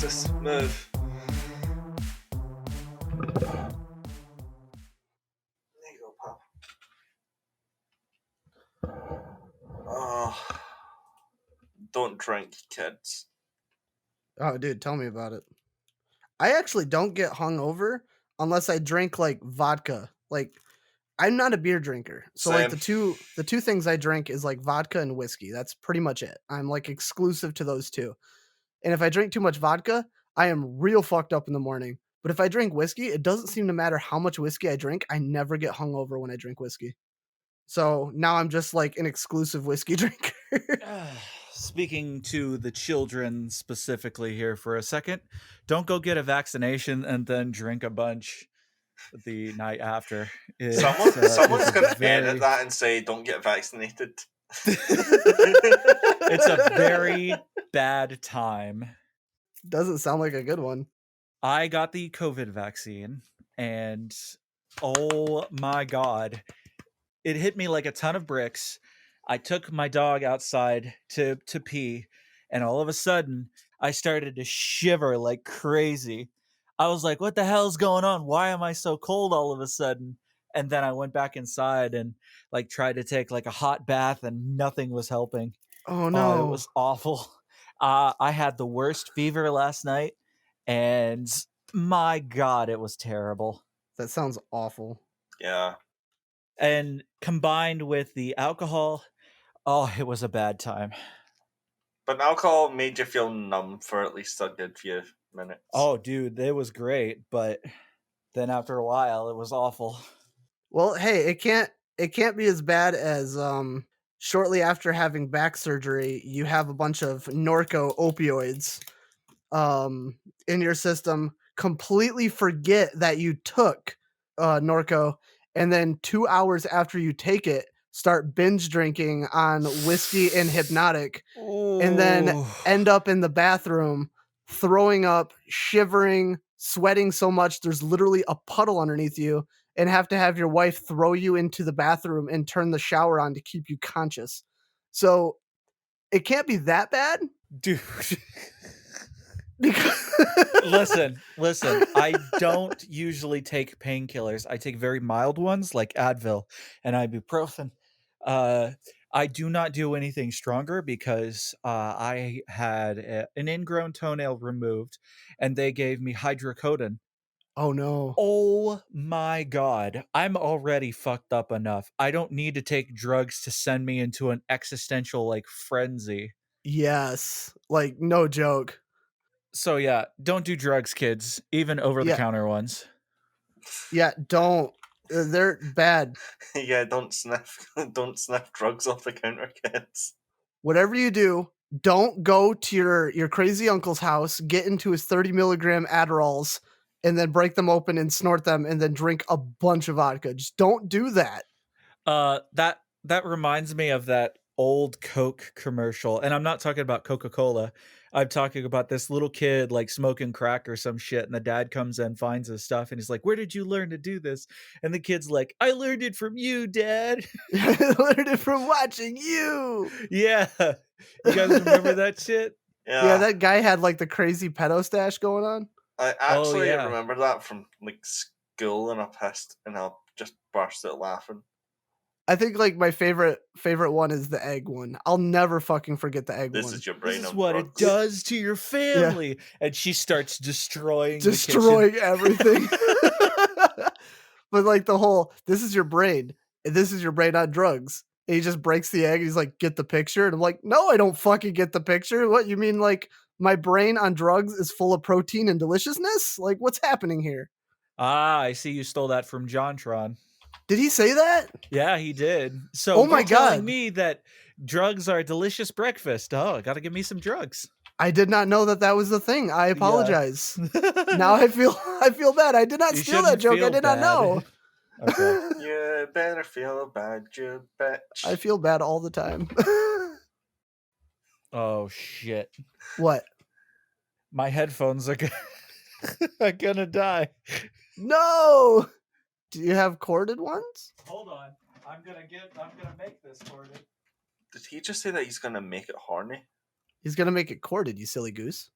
Jesus, move. There you go, pal. Oh, don't drink, kids. Oh, dude, tell me about it. I actually don't get hungover unless I drink like vodka. Like, I'm not a beer drinker, so like the two things I drink is like vodka and whiskey. That's pretty much it. I'm like exclusive to those two. And if I drink too much vodka, I am real fucked up in the morning. But if I drink whiskey, it doesn't seem to matter how much whiskey I drink. I never get hungover when I drink whiskey. So now I'm just like an exclusive whiskey drinker. Speaking to the children specifically here for a second, don't go get a vaccination and then drink a bunch the night after. Someone's going to edit that and say, don't get vaccinated. It's a very bad time. Doesn't sound like a good one. I got the COVID vaccine, and oh my God, it hit me like a ton of bricks. I took my dog outside to pee, and all of a sudden, I started to shiver like crazy. I was like, what the hell's going on? Why am I so cold all of a sudden? And then I went back inside and like tried to take like a hot bath, and nothing was helping. Oh no. It was awful. I had the worst fever last night, and my God, it was terrible. That sounds awful. Yeah. And combined with the alcohol, oh, it was a bad time. But alcohol made you feel numb for at least a good few minutes. Oh, dude, it was great, but then after a while, it was awful. Well, hey, it can't be as bad as shortly after having back surgery, you have a bunch of Norco opioids in your system, completely forget that you took Norco, and then 2 hours after you take it, start binge drinking on whiskey and Hypnotic, and then end up in the bathroom throwing up, shivering, sweating so much there's literally a puddle underneath you, and have to have your wife throw you into the bathroom and turn the shower on to keep you conscious. So it can't be that bad, dude. Listen, I don't usually take painkillers. I take very mild ones like Advil and ibuprofen. I do not do anything stronger because I had an ingrown toenail removed, and they gave me hydrocodone. Oh no. Oh my God. I'm already fucked up enough. I don't need to take drugs to send me into an existential like frenzy. Yes. Like no joke. So yeah, don't do drugs, kids, even over-the-counter ones. Yeah, don't. They're bad. Yeah, don't sniff drugs off the counter, kids. Whatever you do, don't go to your crazy uncle's house, get into his 30 milligram Adderalls, and then break them open and snort them, and then drink a bunch of vodka. Just don't do that. That reminds me of that old Coke commercial, and I'm not talking about Coca-Cola. I'm talking about this little kid like smoking crack or some shit, and the dad comes in, finds his stuff, and he's like, "Where did you learn to do this?" And the kid's like, "I learned it from you, Dad." I learned it from watching you. Yeah, you guys remember that shit? Yeah, that guy had like the crazy pedo stash going on. I actually remember that from like school, and I just burst out laughing. I think like my favorite one is the egg one. I'll never fucking forget the egg one. This is your brain. This is what it does to your family. Yeah. And she starts destroying the kitchen. Everything. But like the whole, this is your brain. This is your brain on drugs. And he just breaks the egg. And he's like, get the picture. And I'm like, no, I don't fucking get the picture. What, you mean like my brain on drugs is full of protein and deliciousness? Like what's happening here? Ah, I see you stole that from JonTron. Did he say that? Yeah, he did. So oh my God, telling me that drugs are a delicious breakfast. Oh, gotta give me some drugs. I did not know that was the thing. I apologize. Yeah. Now I feel bad. I did not steal that joke. I did not know. Okay. You better feel bad, you bitch. I feel bad all the time. Oh shit. What? My headphones are gonna die. No. Do you have corded ones? Hold on. I'm gonna make this corded. Did he just say that he's gonna make it horny? He's gonna make it corded, you silly goose.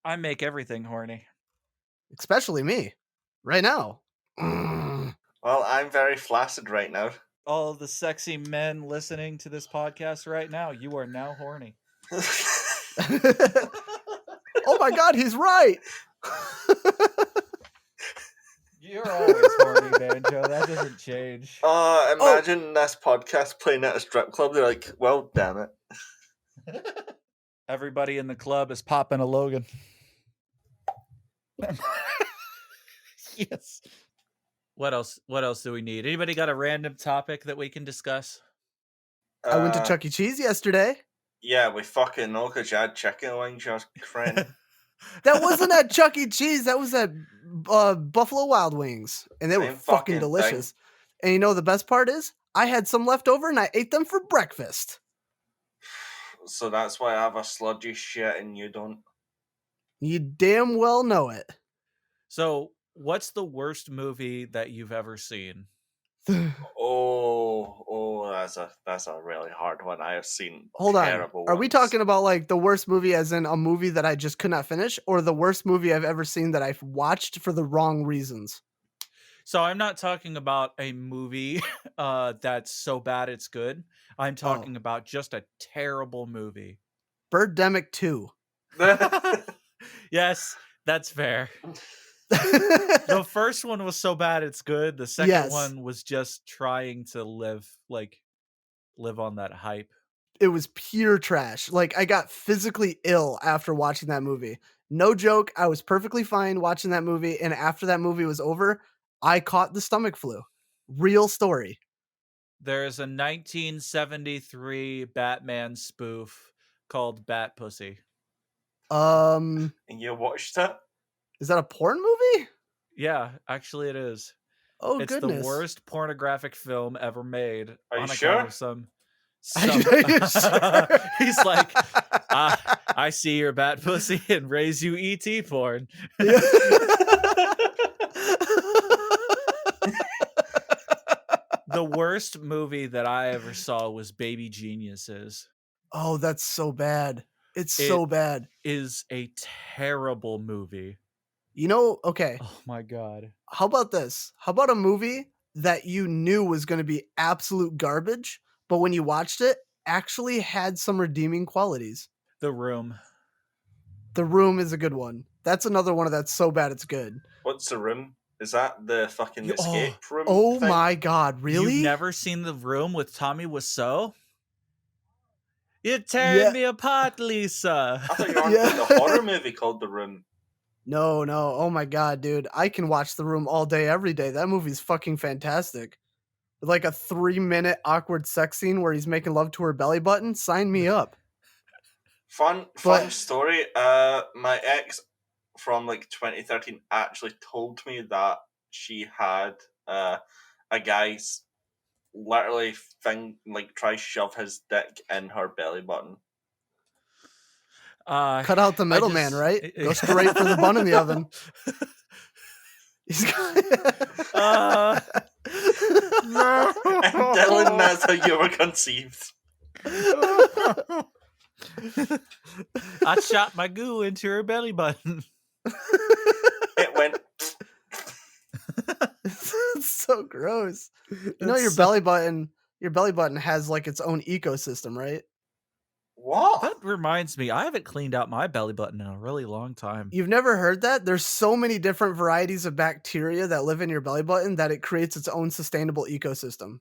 I I make everything horny. Especially me. Right now. Mm. Well, I'm very flaccid right now. All of the sexy men listening to this podcast right now, you are now horny. Oh my god, he's right. You're always horny, Banjo. That doesn't change. Imagine this podcast playing at a strip club. They're like, well, damn it. Everybody in the club is popping a Logan. Yes. What else? What else do we need? Anybody got a random topic that we can discuss? I went to Chuck E. Cheese yesterday. Yeah, we fucking know because you had chicken wings, your friend. That wasn't at Chuck E. Cheese. That was at Buffalo Wild Wings. And they were fucking delicious. And you know the best part is? I had some left over and I ate them for breakfast. So that's why I have a sludgy shit and you don't. You damn well know it. So, what's the worst movie that you've ever seen? That's a really hard one. I have seen Hold on. terrible Are ones. we talking about like the worst movie as in a movie that I just could not finish, or the worst movie I've ever seen that I've watched for the wrong reasons? So I'm not talking about a movie that's so bad it's good. I'm talking about just a terrible movie. Birdemic 2. Yes, that's fair. The first one was so bad it's good. The second one was just trying to live on that hype. It was pure trash. Like, I got physically ill after watching that movie. No joke. I was perfectly fine watching that movie. And after that movie was over, I caught the stomach flu. Real story. There's a 1973 Batman spoof called Bat Pussy. And you watched it? Is that a porn movie? Yeah, actually it is. Oh, it's goodness. The worst pornographic film ever made. Are you on sure? Account of some... Are you sure? He's like, I see your bat pussy and raise you ET porn. Yeah. The worst movie that I ever saw was Baby Geniuses. Oh, that's so bad. It's so bad. Is a terrible movie. You know, okay. Oh my God. How about this? How about a movie that you knew was going to be absolute garbage, but when you watched it, actually had some redeeming qualities? The Room. The Room is a good one. That's another one that's so bad it's good. What's The Room? Is that the fucking escape room? Oh thing? my God, really? You've never seen The Room with Tommy Wiseau? You tearing me apart, Lisa. I thought you were on the horror movie called The Room. No. Oh my God, dude. I can watch The Room all day, every day. That movie's fucking fantastic. With like a 3-minute awkward sex scene where he's making love to her belly button. Sign me up. Fun story. My ex from like 2013 actually told me that she had a guy's literally try shove his dick in her belly button. Cut out the middleman, right? Go straight for the bun in the oven. No. And Dylan, that's how you were conceived. I shot my goo into her belly button. It went. It's so gross. You know, your belly button has like its own ecosystem, right? What? That reminds me, I haven't cleaned out my belly button in a really long time. You've never heard that? There's so many different varieties of bacteria that live in your belly button that it creates its own sustainable ecosystem.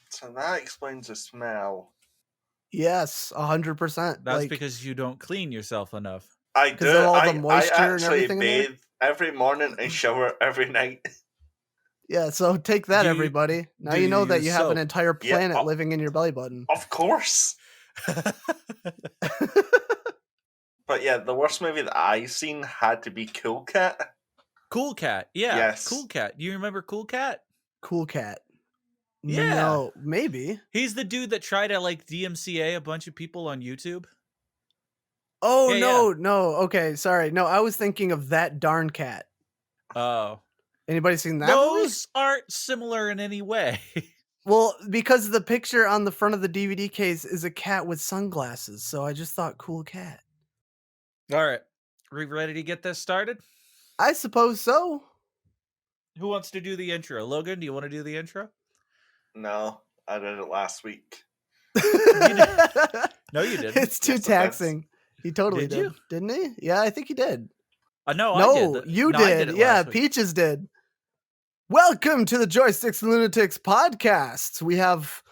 So that explains the smell. Yes, 100%. That's because you don't clean yourself enough. I do. All the moisture I and everything bathe every morning and shower every night. Yeah, so take that, everybody. Now you know that you have an entire planet living in your belly button. Of course. But yeah, the worst movie that I seen had to be Cool Cat. Cool Cat, yeah. Yes. Cool Cat. Do you remember Cool Cat? Cool Cat. Yeah. No, maybe. He's the dude that tried to like DMCA a bunch of people on YouTube. Oh, no. Okay, sorry. No, I was thinking of That Darn Cat. Oh. Anybody seen that Those aren't similar in any way. Well, because the picture on the front of the DVD case is a cat with sunglasses, so I just thought Cool Cat. All right. Are we ready to get this started? I suppose so. Who wants to do the intro? Logan, do you want to do the intro? No, I did it last week. No, you didn't. It's too Yes, I did. taxing. He totally Did you? didn't he? Yeah, I think he did. No, I No, did. you No, I did. it Yeah, last week. Peaches did. Welcome to the Joysticks and Lunatics podcast. We have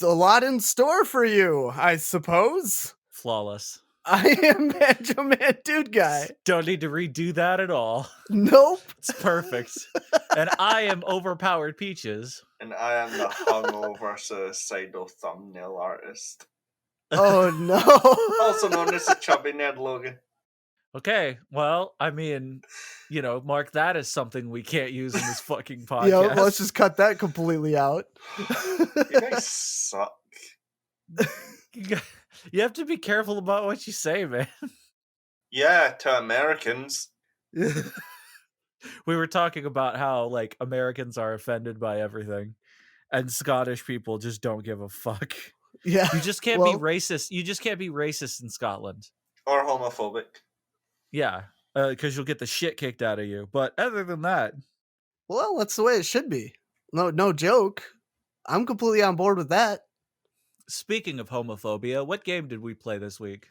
a lot in store for you, I suppose. Flawless. I am BanjomanDudeGuy. Don't need to redo that at all. Nope. It's perfect. And I am OverpoweredPeaches. And I am the hungover suicidal thumbnail artist. Oh no. Also known as the TheChubbyNerdLogan. Okay, well, I mean, mark that as something we can't use in this fucking podcast. Yeah, well, let's just cut that completely out. You guys suck. You have to be careful about what you say, man. Yeah, to Americans. We were talking about how like Americans are offended by everything, and Scottish people just don't give a fuck. Yeah, You just can't be racist. You just can't be racist in Scotland. Or homophobic. Yeah, because you'll get the shit kicked out of you. But other than that, well, that's the way it should be. No joke. I'm completely on board with that. speaking of homophobia, what game did we play this week?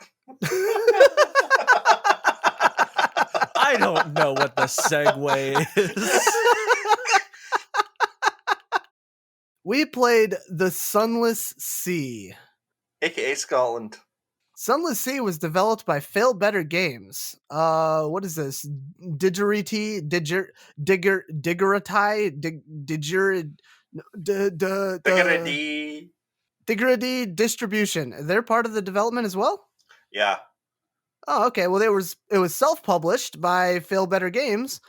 I don't know what the segue is. We played the Sunless Sea. AKA Scotland. Sunless Sea was developed by Fail Better Games. What is this? Diggerity Distribution. They're part of the development as well? Yeah. Oh, okay. Well, it was self-published by Fail Better Games,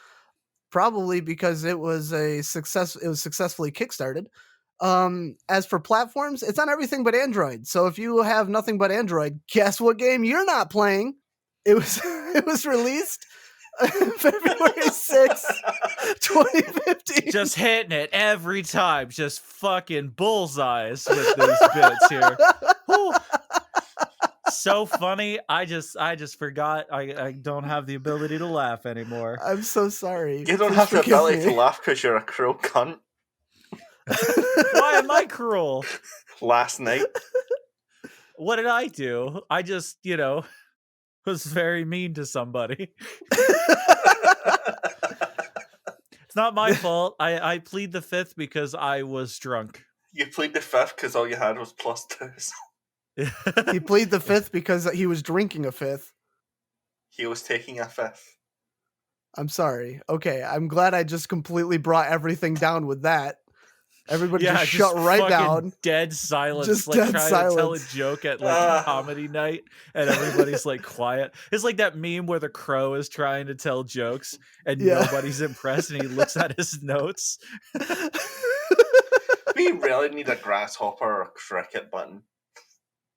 probably because it was a success. It was successfully kickstarted. As for platforms, it's on everything but Android. So if you have nothing but Android, guess what game you're not playing? It was released February 6th, 2015. Just hitting it every time. Just fucking bullseyes with these bits here. Woo. So funny. I just forgot I don't have the ability to laugh anymore. I'm so sorry. You don't have the ability to laugh because you're a cruel cunt. Why am I cruel? Last night. What did I do? I just, was very mean to somebody. It's not my fault. I plead the fifth because I was drunk. You plead the fifth because all you had was plus twos. He plead the fifth because he was drinking a fifth. He was taking a fifth. I'm sorry. Okay, I'm glad I just completely brought everything down with that. Everybody just shut right down. Dead silence. Just like dead trying silence. to tell a joke at like a comedy night and everybody's like quiet. It's like that meme where the crow is trying to tell jokes and nobody's impressed and he looks at his notes. We really need a grasshopper or a cricket button.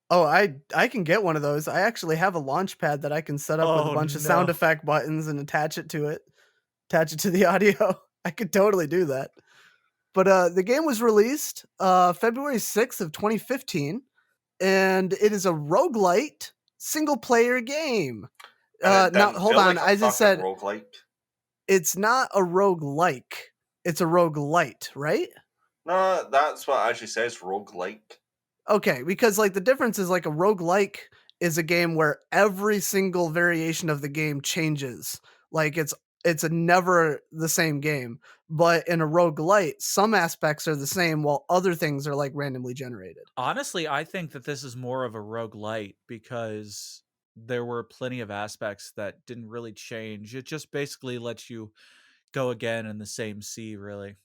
Oh, I can get one of those. I actually have a launch pad that I can set up with a bunch of sound effect buttons and attach it to the audio. I could totally do that. But the game was released February 6th of 2015, and it is a roguelite single-player game. Now, hold on. I just said roguelike. It's not a roguelike. It's a roguelite, right? No, that's what it actually says, roguelike. Okay, because like the difference is like a roguelike is a game where every single variation of the game changes. Like it's never the same game. But in a roguelite, some aspects are the same while other things are like randomly generated. Honestly, I think that this is more of a roguelite because there were plenty of aspects that didn't really change. It just basically lets you go again in the same sea, really.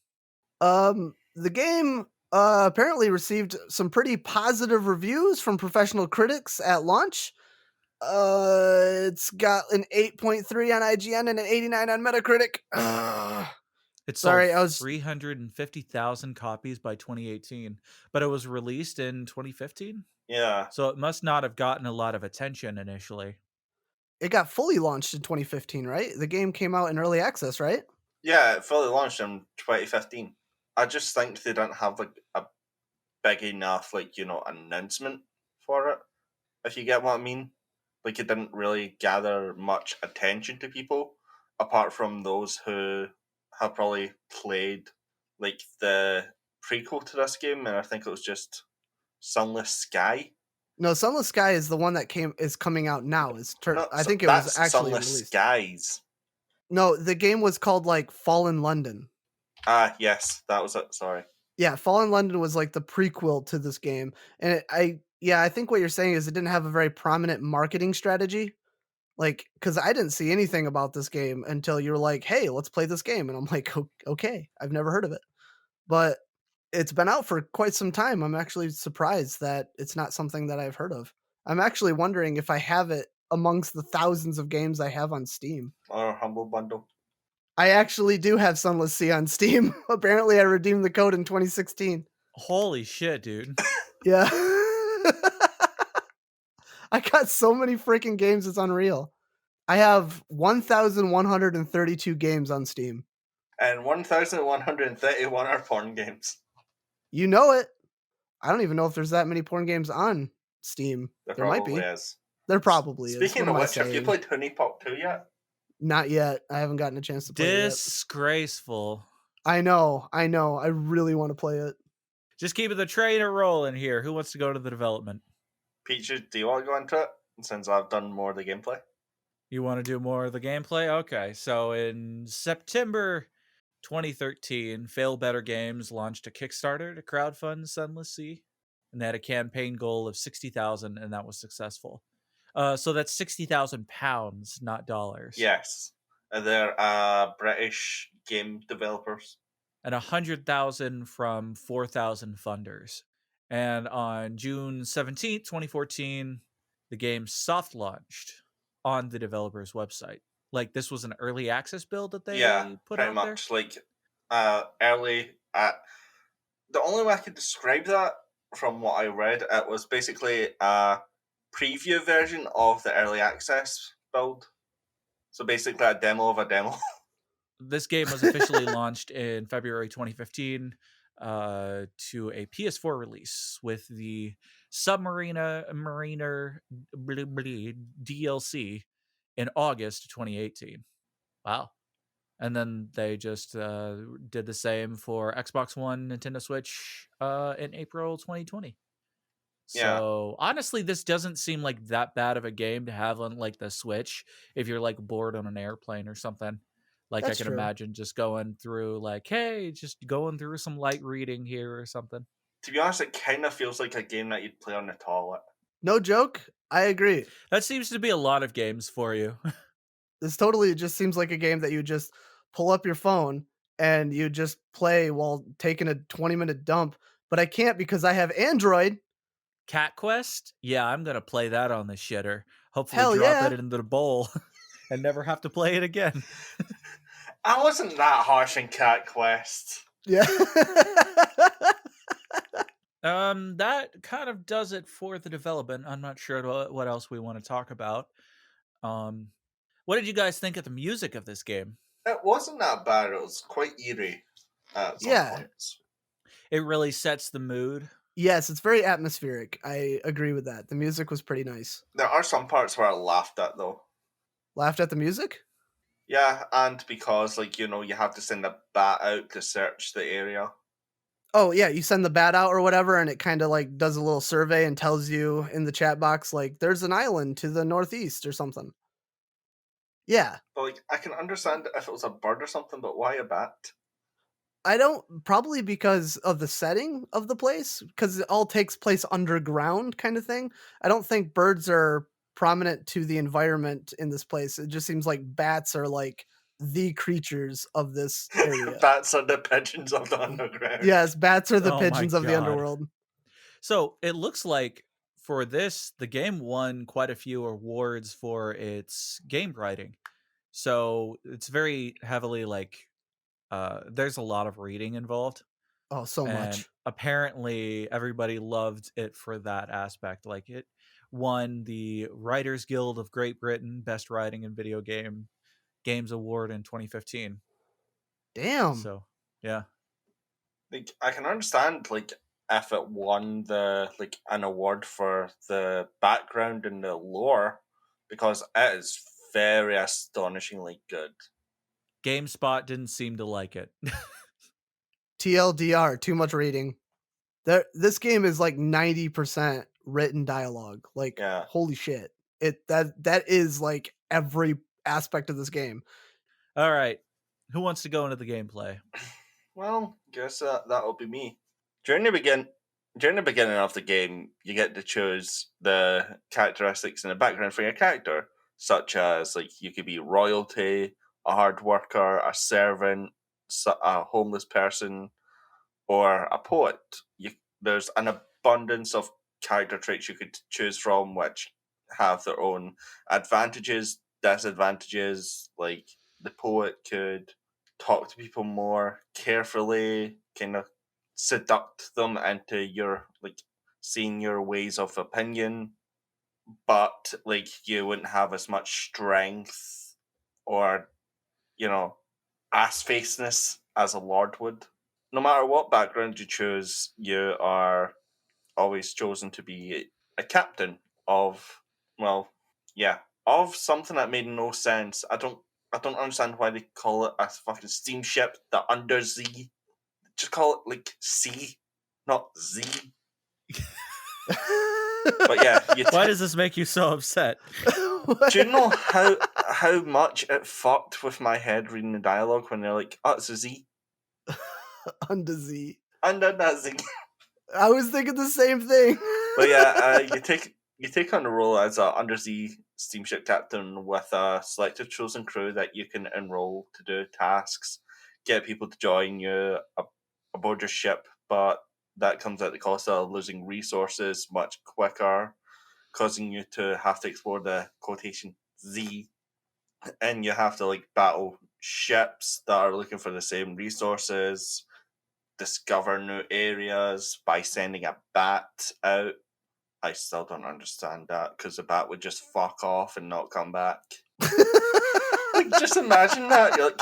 The game apparently received some pretty positive reviews from professional critics at launch. It's got an 8.3 on IGN and an 89 on Metacritic. It sold 350,000 copies by 2018, but it was released in 2015. Yeah. So it must not have gotten a lot of attention initially. It got fully launched in 2015, right? The game came out in early access, right? Yeah, it fully launched in 2015. I just think they didn't have like a big enough, announcement for it. If you get what I mean. like it didn't really gather much attention to people, apart from those who have probably played like the prequel to this game, and I think it was just Sunless Sky. No, Sunless Sky is the one that is coming out now. No, I think it was that's actually Sunless released. Skies. No, the game was called like Fallen London. Ah, yes, that was it. Sorry. Yeah, Fallen London was like the prequel to this game, and I think what you're saying is it didn't have a very prominent marketing strategy. Like, because I didn't see anything about this game until you were like, "Hey, let's play this game," and I'm like, "Okay, I've never heard of it," but it's been out for quite some time. I'm actually surprised that it's not something that I've heard of. I'm actually wondering if I have it amongst the thousands of games I have on Steam. Or Humble Bundle. I actually do have Sunless Sea on Steam. Apparently, I redeemed the code in 2016. Holy shit, dude. Yeah. I got so many freaking games, it's unreal. I have 1,132 games on Steam. And 1,131 are porn games. You know it. I don't even know if there's that many porn games on Steam. There might be. Is. There probably is. Speaking of which, have you played Honeypop 2 yet? Not yet. I haven't gotten a chance to play it yet. Disgraceful. I know. I really want to play it. Just keeping the train rolling here. Who wants to go to the development? Peaches, do you want to go into it? Since I've done more of the gameplay. You want to do more of the gameplay? Okay, so in September 2013, Fail Better Games launched a Kickstarter to crowdfund Sunless Sea, and they had a campaign goal of 60,000, and that was successful. So that's 60,000 pounds, not dollars. Yes, they're British game developers, and 100,000 from 4,000 funders. And on June 17th, 2014, the game soft launched on the developer's website. Like, this was an early access build that they put out there? much. Like, early... the only way I could describe that, from what I read, it was basically a preview version of the early access build. So basically a demo of a demo. This game was officially launched in February 2015 to a PS4 release with the Mariner DLC in August 2018. Wow. And then they just did the same for Xbox One, Nintendo Switch in April 2020. So honestly, this doesn't seem like that bad of a game to have on like the Switch if you're like bored on an airplane or something. Like, That's I can true. imagine just going through like, hey, just going through some light reading here or something. To be honest, it kind of feels like a game that you'd play on the toilet. No joke. I agree. That seems to be a lot of games for you. This totally just seems like a game that you just pull up your phone and you just play while taking a 20-minute dump. But I can't because I have Android. Cat Quest? Yeah, I'm going to play that on the shitter. Hopefully Hell drop yeah. it into the bowl and never have to play it again. I wasn't that harsh in Cat Quest. Yeah. That kind of does it for the development. I'm not sure what else we want to talk about. What did you guys think of the music of this game? It wasn't that bad. It was quite eerie at some points. It really sets the mood. Yes, it's very atmospheric. I agree with that. The music was pretty nice. There are some parts where I laughed at, though. Laughed at the music? Yeah, and because, like, you know, you have to send a bat out to search the area. Oh, yeah, you send the bat out or whatever, and it kind of, like, does a little survey and tells you in the chat box, like, there's an island to the northeast or something. Yeah. But, like, I can understand if it was a bird or something, but why a bat? I don't, probably because of the setting of the place, because it all takes place underground kind of thing. I don't think birds are prominent to the environment in this place. It just seems like bats are like the creatures of this area. Bats are the pigeons of the underground. Yes, bats are the pigeons of the underworld. So it looks like for this, the game won quite a few awards for its game writing. So it's very heavily like, there's a lot of reading involved. Oh, so much. Apparently everybody loved it for that aspect. Like, it won the Writers Guild of Great Britain Best Writing in Video Games Award in 2015. Damn. So, yeah. Like, I can understand, like, if it won the, like, an award for the background and the lore, because it is very astonishingly good. GameSpot didn't seem to like it. TLDR, too much reading. This game is like 90% written dialogue. Like, Yeah. holy shit. That is like every aspect of this game. All right. Who wants to go into the gameplay? Well, guess that'll be me. During the beginning of the game, you get to choose the characteristics in the background for your character, such as like you could be royalty, a hard worker, a servant, a homeless person, or a poet. There's an abundance of character traits you could choose from, which have their own advantages, disadvantages. Like the poet could talk to people more carefully, kind of seduct them into your seeing your ways of opinion, but like you wouldn't have as much strength or ass faceness as a lord would. No matter what background you choose, you are always chosen to be a captain of, of something that made no sense. I don't understand why they call it a fucking steamship, the Undersea. Just call it like C, not Z. But yeah, why does this make you so upset? Do you know how much it fucked with my head reading the dialogue when they're like, "Oh, it's a Z." Undersea. Undersea. I was thinking the same thing. But yeah, you take on the role as an undersea steamship captain with a selected chosen crew that you can enroll to do tasks, get people to join you aboard your ship, but that comes at the cost of losing resources much quicker, causing you to have to explore the quotation Z, and you have to like battle ships that are looking for the same resources, discover new areas by sending a bat out. I still don't understand that because the bat would just fuck off and not come back. Like, just imagine that. You're like,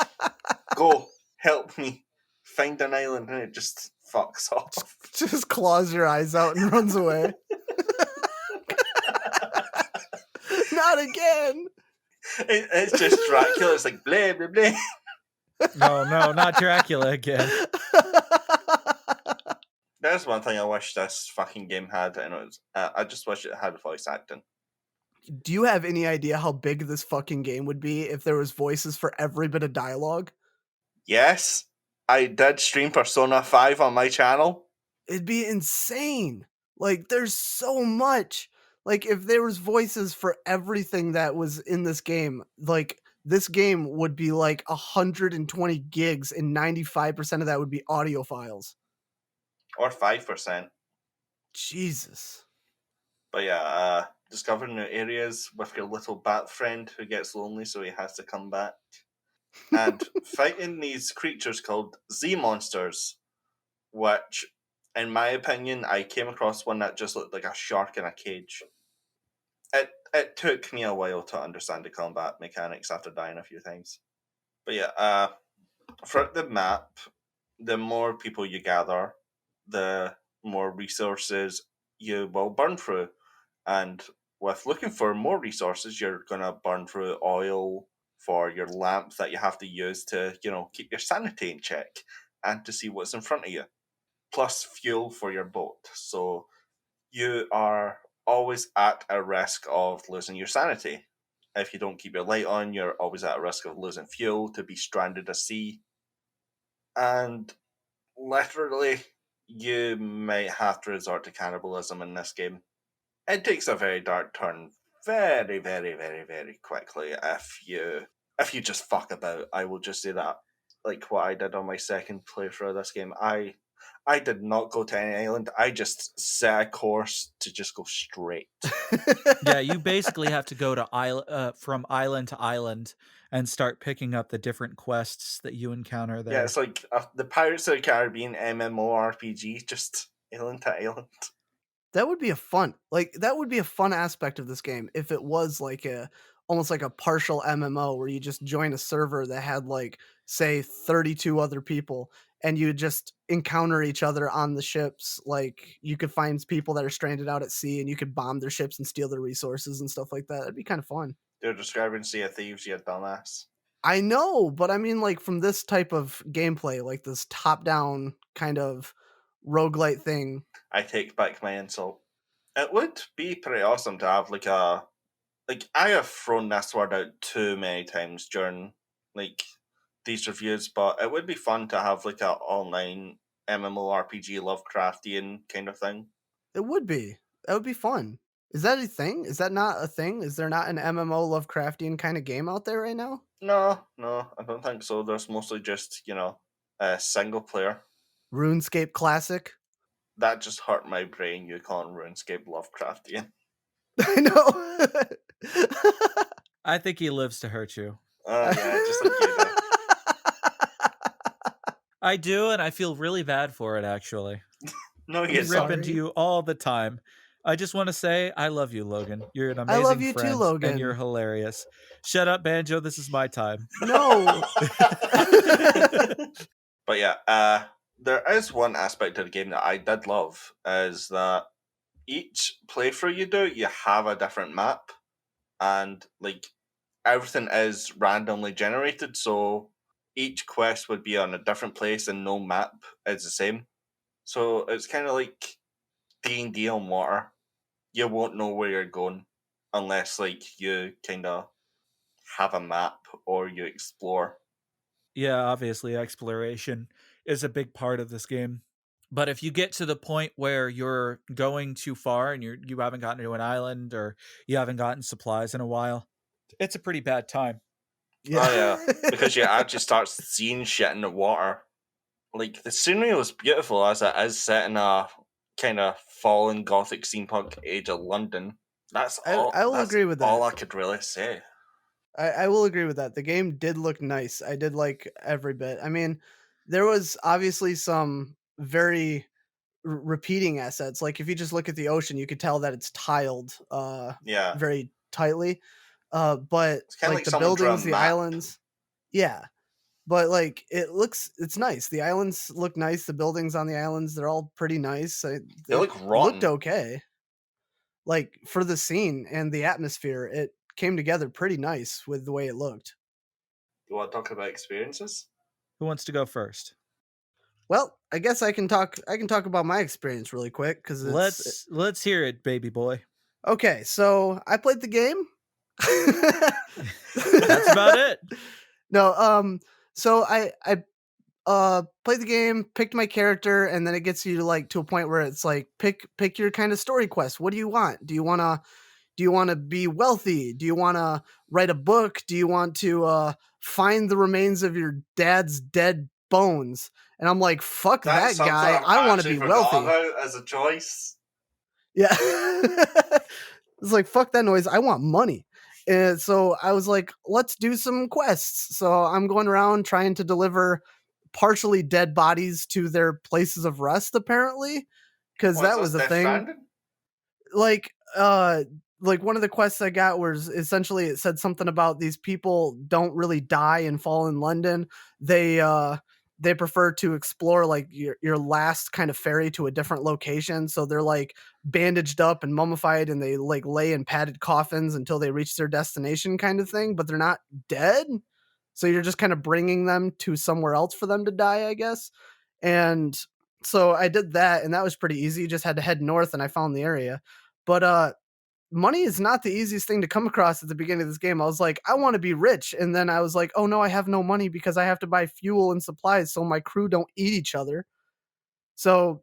go, help me, find an island, and it just fucks off. Just claws your eyes out and runs away. Not again. It's just Dracula. It's like, blah, blah, blah. No, not Dracula again. That's one thing I wish this fucking game had, and it was, I just wish it had voice acting. Do you have any idea how big this fucking game would be if there was voices for every bit of dialogue? Yes, I did stream Persona 5 on my channel. It'd be insane. Like, there's so much. Like, if there was voices for everything that was in this game, like, this game would be like 120 gigs, and 95% of that would be audio files. Or 5%. Jesus. But yeah, discovering new areas with your little bat friend who gets lonely, so he has to come back. And fighting these creatures called Z monsters, which, in my opinion, I came across one that just looked like a shark in a cage. It took me a while to understand the combat mechanics after dying a few times. But yeah, throughout the map, the more people you gather, the more resources you will burn through. And with looking for more resources, you're going to burn through oil for your lamp that you have to use to, keep your sanity in check and to see what's in front of you. Plus fuel for your boat. So you are always at a risk of losing your sanity. If you don't keep your light on, you're always at a risk of losing fuel, to be stranded at sea. And literally, you might have to resort to cannibalism in this game. It takes a very dark turn very, very, very, very quickly if you just fuck about. I will just say that. Like what I did on my second playthrough of this game, I did not go to any island. I just set a course to just go straight. Yeah, you basically have to go to from island to island and start picking up the different quests that you encounter there. Yeah, it's like the Pirates of the Caribbean MMORPG, just island to island. That would be a fun aspect of this game if it was like almost like a partial MMO where you just join a server that had like say 32 other people, and you just encounter each other on the ships. Like you could find people that are stranded out at sea and you could bomb their ships and steal their resources and stuff like that. It'd be kind of fun. You're describing Sea of Thieves, you dumbass. I know, but I mean, like from this type of gameplay, like this top-down kind of roguelite thing. I take back my insult. It would be pretty awesome to have like a I have thrown this word out too many times during like these reviews, but it would be fun to have like a online MMORPG Lovecraftian kind of thing. It would be. That would be fun. Is that a thing? Is that not a thing? Is there not an MMO Lovecraftian kind of game out there right now? No, I don't think so. There's mostly just, single player. RuneScape Classic? That just hurt my brain, you calling RuneScape Lovecraftian. I know. I think he lives to hurt you. Yeah, just like you do. I do, and I feel really bad for it, actually. No, I you rip don't. into you all the time. I just want to say I love you, Logan. You're an amazing love you too, friend, Logan. and you're hilarious. Shut up, Banjo. This is my time. No. But yeah, there is one aspect of the game that I did love, is that each playthrough you do, you have a different map, and like everything is randomly generated, so each quest would be on a different place and no map is the same. So it's kind of like D&D on water. You won't know where you're going unless like you kind of have a map or you explore. Yeah, obviously, exploration is a big part of this game. But if you get to the point where you're going too far and you haven't gotten to an island or you haven't gotten supplies in a while, it's a pretty bad time. Yeah. Oh yeah, because you actually start seeing shit in the water. Like the scenery was beautiful as it is set in a kind of fallen Gothic steampunk age of London. That's all. I will agree with that. All I could really say. I will agree with that. The game did look nice. I did like every bit. I mean, there was obviously some very repeating assets. Like if you just look at the ocean, you could tell that it's tiled Yeah, very tightly. But it's kind of like like the buildings, the map. islands, yeah. But like it's nice. The islands look nice. The buildings on the islands, they're all pretty nice. They look rotten. Looked okay. Like for the scene and the atmosphere, it came together pretty nice with the way it looked. You want to talk about experiences? Who wants to go first? Well, I guess I can talk about my experience really quick because let's hear it, baby boy. Okay, so I played the game. That's about it. No, so I played the game, picked my character, and then it gets you to a point where it's like pick your kind of story quest. What do you want? Do you want to be wealthy? Do you want to write a book? Do you want to find the remains of your dad's dead bones? And I'm like, fuck that guy. I want to be wealthy. As a choice. Yeah. It's like, fuck that noise. I want money. And so I was like, let's do some quests. So I'm going around trying to deliver partially dead bodies to their places of rest, apparently. Because that was the thing. Stranded? Like one of the quests I got was essentially it said something about these people don't really die and fall in London. They prefer to explore like your last kind of ferry to a different location. So they're like bandaged up and mummified and they like lay in padded coffins until they reach their destination kind of thing, but they're not dead. So you're just kind of bringing them to somewhere else for them to die, I guess. And so I did that and that was pretty easy. You just had to head north and I found the area. But money is not the easiest thing to come across at the beginning of this game. I was like, I want to be rich. And then I was like, oh no, I have no money because I have to buy fuel and supplies so my crew don't eat each other. So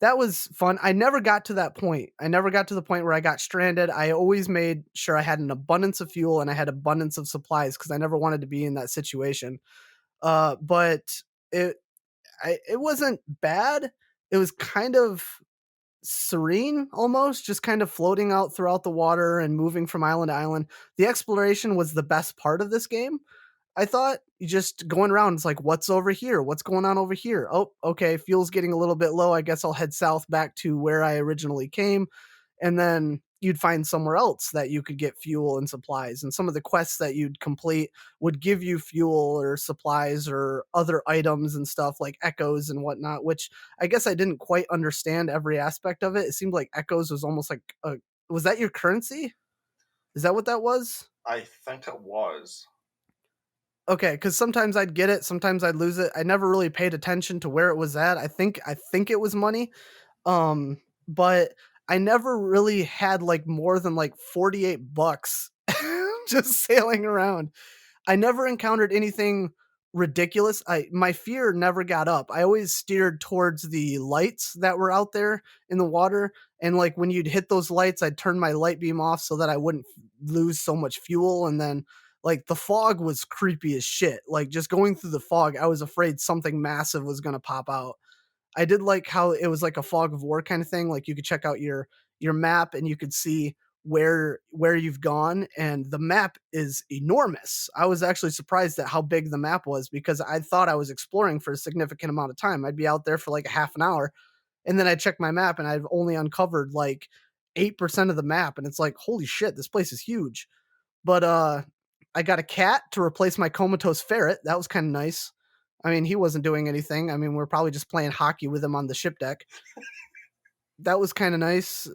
that was fun. I never got to that point. I never got to the point where I got stranded. I always made sure I had an abundance of fuel and I had abundance of supplies because I never wanted to be in that situation. But it wasn't bad. It was kind of serene almost, just kind of floating out throughout the water and moving from island to island. The exploration was the best part of this game. I thought just going around, it's like, what's over here? What's going on over here? Oh, okay, fuel's getting a little bit low. I guess I'll head south back to where I originally came. And then, you'd find somewhere else that you could get fuel and supplies, and some of the quests that you'd complete would give you fuel or supplies or other items and stuff like echoes and whatnot, which I guess I didn't quite understand every aspect of it. It seemed like echoes was almost like was that your currency? Is that what that was? I think it was. Okay, because sometimes I'd get it, sometimes I'd lose it. I never really paid attention to where it was at. I think it was money. But I never really had like more than like $48 just sailing around. I never encountered anything ridiculous. My fear never got up. I always steered towards the lights that were out there in the water, and like when you'd hit those lights, I'd turn my light beam off so that I wouldn't lose so much fuel. And then like the fog was creepy as shit. Like just going through the fog, I was afraid something massive was going to pop out. I did like how it was like a fog of war kind of thing. Like you could check out your map and you could see where you've gone, and the map is enormous. I was actually surprised at how big the map was because I thought I was exploring for a significant amount of time. I'd be out there for like a half an hour, and then I check my map and I've only uncovered like 8% of the map, and it's like, holy shit, this place is huge. But I got a cat to replace my comatose ferret. That was kind of nice. I mean, he wasn't doing anything. I mean, we are probably just playing hockey with him on the ship deck. That was kind of nice.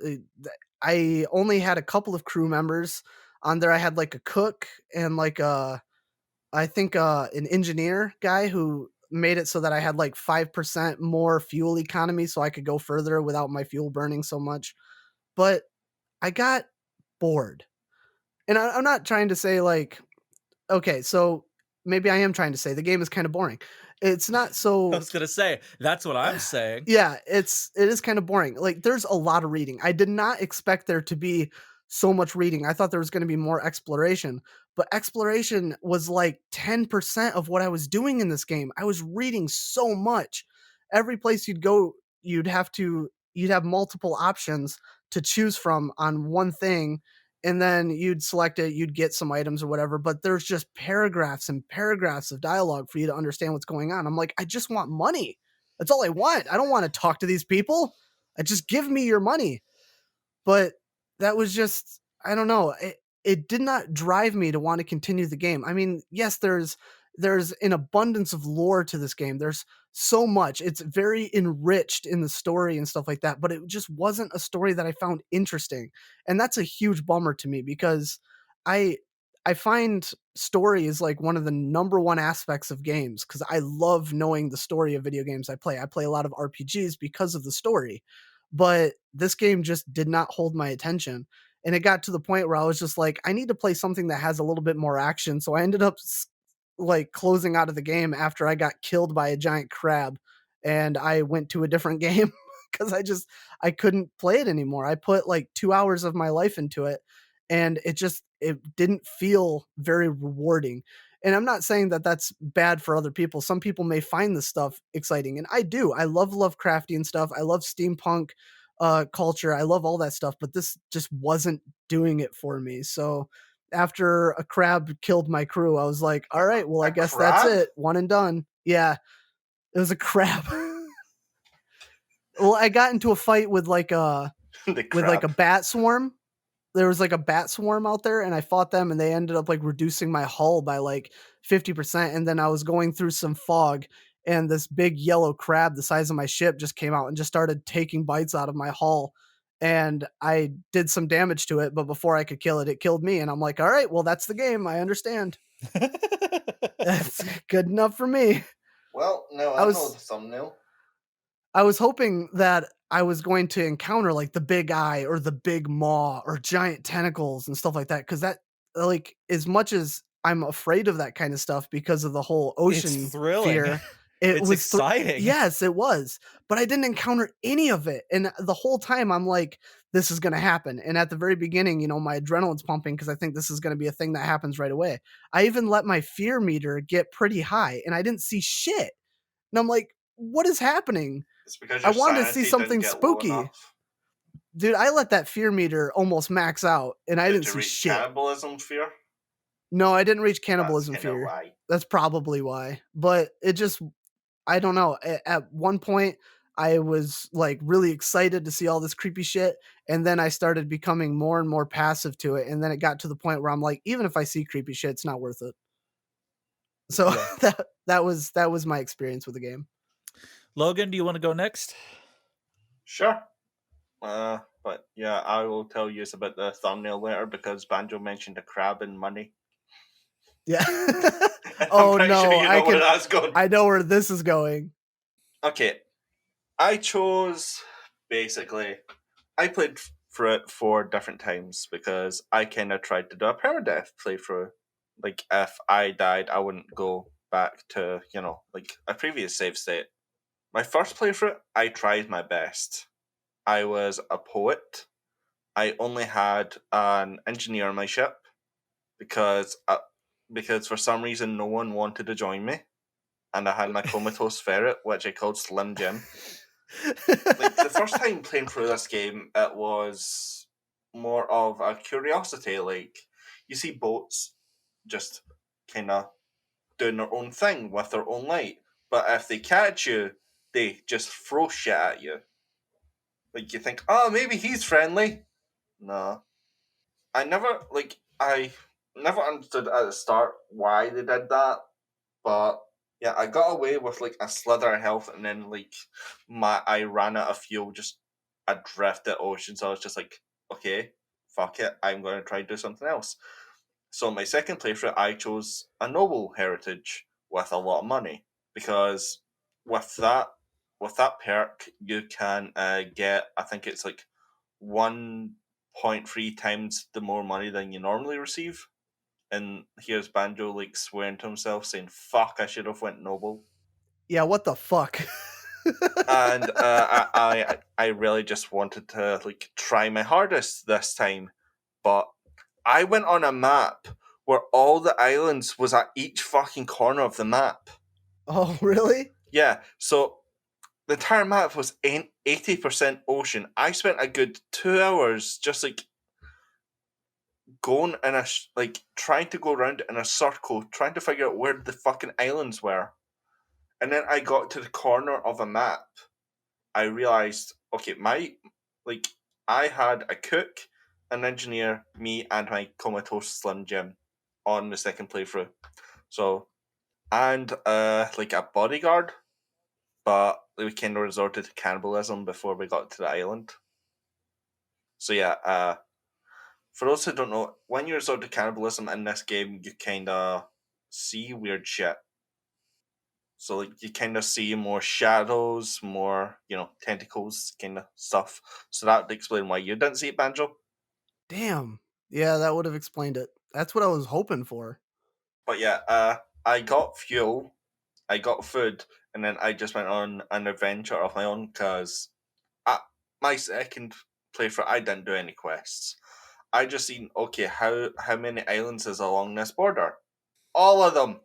I only had a couple of crew members on there. I had like a cook and like I think an engineer guy who made it so that I had like 5% more fuel economy so I could go further without my fuel burning so much. But I got bored. And I'm not trying to say like, okay, so maybe I am trying to say the game is kind of boring. It's not so. I was gonna say that's what I'm saying. Yeah, it is kind of boring. Like there's a lot of reading. I did not expect there to be so much reading. I thought there was going to be more exploration, but exploration was like 10% of what I was doing in this game. I was reading so much. Every place you'd go, you'd have multiple options to choose from on one thing, and then you'd select it, you'd get some items or whatever, but there's just paragraphs and paragraphs of dialogue for you to understand what's going on. I'm like, I just want money. That's all I want. I don't want to talk to these people. I just give me your money. But that was just, I don't know. It did not drive me to want to continue the game. I mean, yes, there's an abundance of lore to this game. There's so much. It's very enriched in the story and stuff like that, but it just wasn't a story that I found interesting. And that's a huge bummer to me because I I find story is like one of the number one aspects of games because I love knowing the story of video games I play. I play a lot of RPGs because of the story, but this game just did not hold my attention. And it got to the point where I was just like, I need to play something that has a little bit more action. So I ended up like closing out of the game after I got killed by a giant crab, and I went to a different game because I couldn't play it anymore. I put like 2 hours of my life into it, and it didn't feel very rewarding. And I'm not saying that that's bad for other people. Some people may find this stuff exciting, and I do. I love Lovecraftian stuff. I love steampunk culture. I love all that stuff, but this just wasn't doing it for me. So after a crab killed my crew, I was like, all right, well, I guess that's it. One and done. Yeah, it was a crab. Well, I got into a fight with like a bat swarm. There was like a bat swarm out there, and I fought them, and they ended up like reducing my hull by like 50%. And then I was going through some fog, and this big yellow crab the size of my ship just came out and just started taking bites out of my hull. And I did some damage to it, but before I could kill it, it killed me. And I'm like, all right, well, that's the game. I understand. That's good enough for me. Well, no, I know the thumbnail. I was hoping that I was going to encounter like the big eye or the big maw or giant tentacles and stuff like that. Cause that, like, as much as I'm afraid of that kind of stuff because of the whole ocean fear, it was exciting. Yes, it was. But I didn't encounter any of it. And the whole time I'm like, this is going to happen. And at the very beginning, my adrenaline's pumping because I think this is going to be a thing that happens right away. I even let my fear meter get pretty high, and I didn't see shit. And I'm like, what is happening? It's because I wanted to see something spooky. Dude, I let that fear meter almost max out, and I didn't see shit. Cannibalism fear? No, I didn't reach cannibalism fear. Why. That's probably why. But it just, I don't know. At one point, I was like really excited to see all this creepy shit, and then I started becoming more and more passive to it, and then it got to the point where I'm like, even if I see creepy shit, it's not worth it. So Yeah. that was my experience with the game. Logan, do you want to go next? Sure. But yeah, I will tell you about the thumbnail later because Banjo mentioned a crab and money. Yeah. I'm Oh pretty sure no, you know where that's going. I know where this is going. Okay, I chose basically. I played through it 4 different times because I kind of tried to do a permadeath playthrough. Like if I died, I wouldn't go back to like a previous save state. My first playthrough, I tried my best. I was a poet. I only had an engineer on my ship because for some reason no one wanted to join me, and I had my comatose ferret, which I called Slim Jim. Like the first time playing through this game, it was more of a curiosity. Like you see boats just kind of doing their own thing with their own light, but if they catch you, they just throw shit at you. Like you think, oh, maybe he's friendly. No, I never understood at the start why they did that, but yeah, I got away with like a slither of health, and then like I ran out of fuel just adrift at ocean. So I was just like, okay, fuck it, I'm going to try to do something else. So my second playthrough, I chose a noble heritage with a lot of money because with that with that perk you can get, I think it's like 1.3 times the more money than you normally receive. And here's Banjo like swearing to himself, saying, "Fuck! I should have went noble." Yeah, what the fuck? And I really just wanted to like try my hardest this time, but I went on a map where all the islands was at each fucking corner of the map. Oh, really? Yeah, so the entire map was 80% ocean. I spent a good 2 hours just like going in like trying to go around in a circle, trying to figure out where the fucking islands were. And then I got to the corner of a map. I realized, okay, like I had a cook, an engineer, me, and my comatose Slim Jim on the second playthrough. So, and like a bodyguard, but we kind of resorted to cannibalism before we got to the island. So yeah, for those who don't know, when you resort to cannibalism in this game, you kind of see weird shit. So like you kind of see more shadows, more tentacles, kind of stuff. So that would explain why you didn't see it, Banjo. Damn. Yeah, that would have explained it. That's what I was hoping for. But yeah, I got fuel, I got food, and then I just went on an adventure of my own because my second playthrough I didn't do any quests. I just seen, okay, how many islands is along this border? All of them.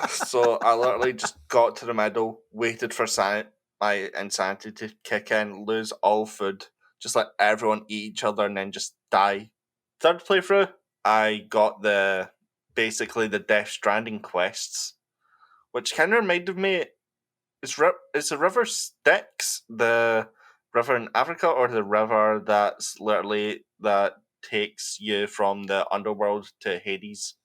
So I literally just got to the middle, waited for my insanity to kick in, lose all food, just let everyone eat each other, and then just die. Third playthrough, I got basically the Death Stranding quests, which kind of reminded me. Is the river Styx the river in Africa, or the river that's literally that takes you from the underworld to Hades?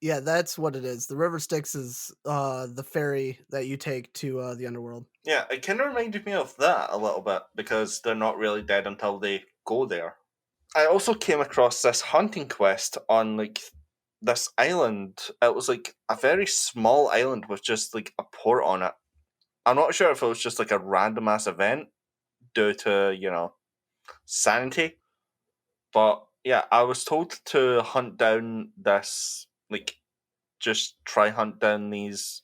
Yeah, that's what it is. The River Styx is the ferry that you take to the underworld. Yeah, it kind of reminded me of that a little bit because they're not really dead until they go there. I also came across this hunting quest on like this island. It was like a very small island with just like a port on it. I'm not sure if it was just like a random ass event due to, sanity. But yeah, I was told to hunt down this like just try hunt down these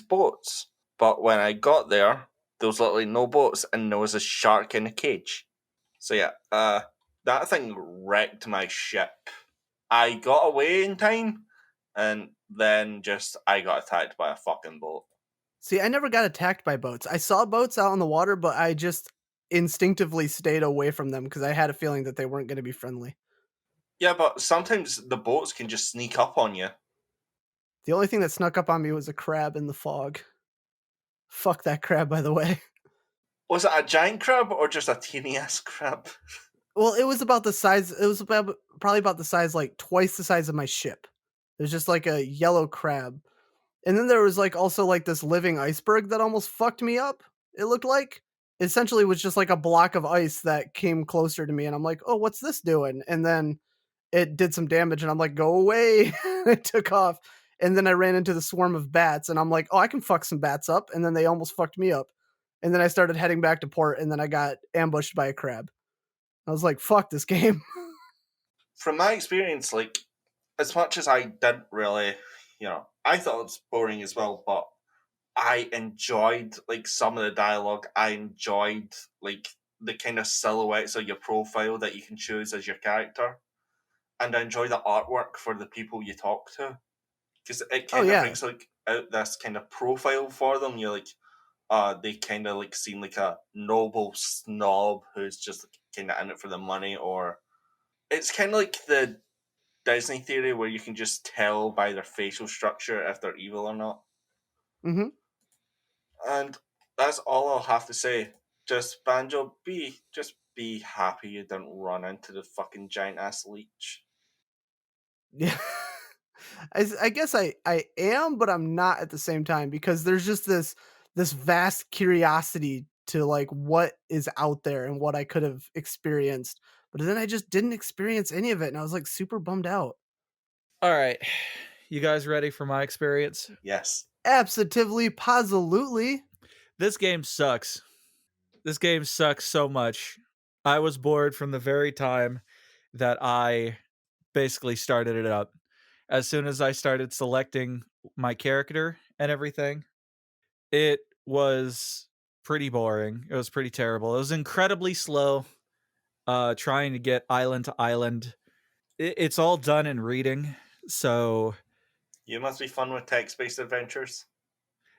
boats. But when I got there was literally no boats and there was a shark in a cage. So yeah, that thing wrecked my ship. I got away in time, and then just I got attacked by a fucking boat. See, I never got attacked by boats. I saw boats out on the water, but I just instinctively stayed away from them because I had a feeling that they weren't going to be friendly. Yeah, but sometimes the boats can just sneak up on you. The only thing that snuck up on me was a crab in the fog. Fuck that crab, by the way. Was it a giant crab or just a teeny ass crab? Well, it was about the size. It was probably about the size, like twice the size of my ship. It was just like a yellow crab. And then there was like also like this living iceberg that almost fucked me up. It looked like essentially was just like a block of ice that came closer to me, and I'm like, oh, what's this doing? And then it did some damage, and I'm like, go away. It took off, and then I ran into the swarm of bats, and I'm like, oh, I can fuck some bats up, and then they almost fucked me up, and then I started heading back to port, and then I got ambushed by a crab. I was like, fuck this game. From my experience, like, as much as I didn't really, I thought it was boring as well, but I enjoyed, like, some of the dialogue. I enjoyed, like, the kind of silhouettes of your profile that you can choose as your character. And I enjoy the artwork for the people you talk to. Because it Oh kind of yeah. brings, like, out this kind of profile for them. You're like, they kind of, like, seem like a noble snob who's just, like, kind of in it for the money, or... It's kind of like the Disney theory where you can just tell by their facial structure if they're evil or not. Mm-hmm. And that's all I'll have to say. Just Banjo, be happy you didn't run into the fucking giant ass leech. Yeah. I guess I am, but I'm not at the same time, because there's just this vast curiosity to like what is out there and what I could have experienced. But then I just didn't experience any of it, and I was like super bummed out. All right. You guys ready for my experience? Yes. Absolutely, positively. This game sucks. This game sucks so much. I was bored from the very time that I basically started it up. As soon as I started selecting my character and everything, it was pretty boring. It was pretty terrible. It was incredibly slow, trying to get island to island. It's all done in reading, so You must be fun with text-based adventures.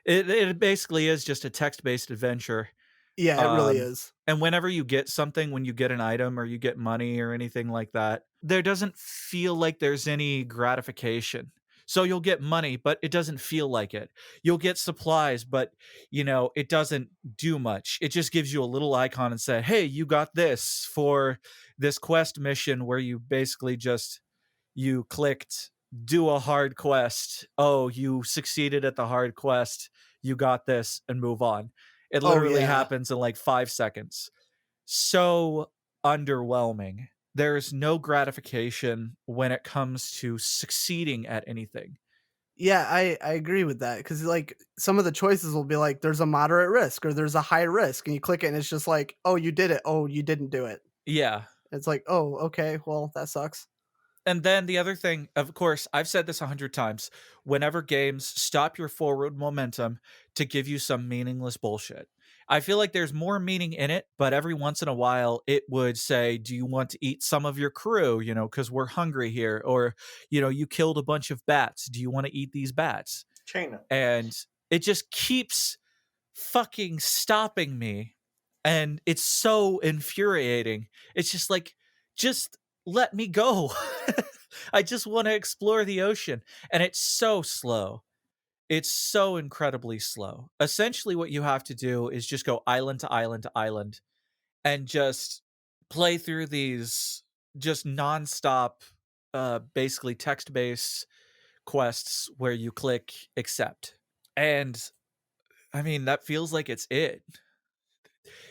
it basically is just a text-based adventure. Yeah, it really is. And whenever you get something, when you get an item or you get money or anything like that, there doesn't feel like there's any gratification. So you'll get money, but it doesn't feel like it. You'll get supplies, but it doesn't do much. It just gives you a little icon and say, "Hey, you got this for this quest mission," where you basically just you clicked do a hard quest. Oh, you succeeded at the hard quest. You got this, and move on. It Oh literally yeah. happens in like 5 seconds. So underwhelming. There's no gratification when it comes to succeeding at anything. Yeah, I agree with that, because like some of the choices will be like there's a moderate risk or there's a high risk, and you click it and it's just like, oh, you did it. Oh, you didn't do it. Yeah. It's like, oh, okay, well, that sucks. And then the other thing, of course, I've said this 100 times, whenever games stop your forward momentum to give you some meaningless bullshit. I feel like there's more meaning in it, but every once in a while it would say, do you want to eat some of your crew? Because we're hungry here. Or, you killed a bunch of bats. Do you want to eat these bats? China. And it just keeps fucking stopping me. And it's so infuriating. It's just like, just let me go. I just want to explore the ocean. And it's so slow. It's so incredibly slow. Essentially, what you have to do is just go island to island to island and just play through these just nonstop, basically text based quests where you click accept. And I mean, that feels like it's it.